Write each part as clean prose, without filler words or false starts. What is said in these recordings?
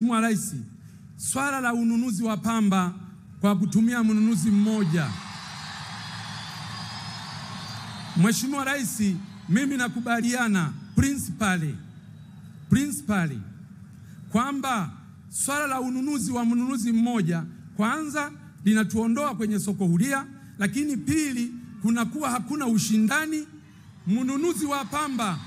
Mheshimiwa Rais, swala la ununuzi wa pamba kwa kutumia mnunuzi mmoja. Mheshimiwa Rais, mimi nakubaliana principally kwamba swala la ununuzi wa mnunuzi mmoja kwanza linatuondoa kwenye soko huria, lakini pili kunakuwa hakuna ushindani. Mnunuzi wa pamba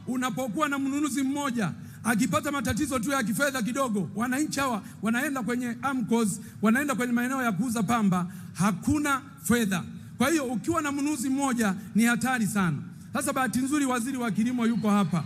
unapokuwa na mnunuzi mmoja akipata matatizo tu ya kifedha kidogo, wananchi hawa wanaenda kwenye AMCOS, wanaenda kwenye maeneo ya kuuza pamba, hakuna fedha. Kwa hiyo ukiwa na mnunuzi mmoja ni hatari sana. Sasa bahati nzuri waziri wa kilimo yuko hapa.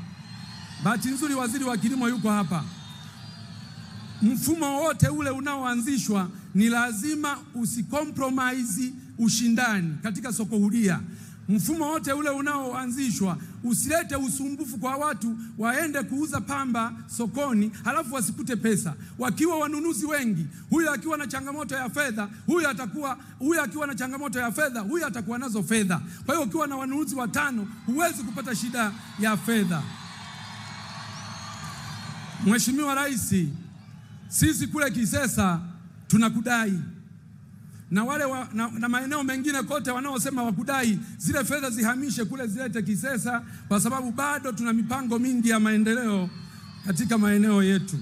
Mfumo wote ule unaoanzishwa ni lazima usikompromise ushindani katika soko huria. Mfumo wote ule unaoanzishwa usilete usumbufu kwa watu waende kuuza pamba sokoni halafu wasikute pesa. Wakiwa wanunuzi wengi, huyu akiwa na changamoto ya fedha, huyu akiwa na changamoto ya fedha, huyu atakuwa nazo fedha. Kwa hiyo ukiwa na wanunuzi watano huwezi kupata shida ya fedha. Mheshimiwa Rais, sisi kule Kisesa tunakudai na wale na maeneo mengine kote wanaosema wakudai zile fedha zihamishe kule zilete Kisesa, kwa sababu bado tuna mipango mingi ya maendeleo katika maeneo yetu.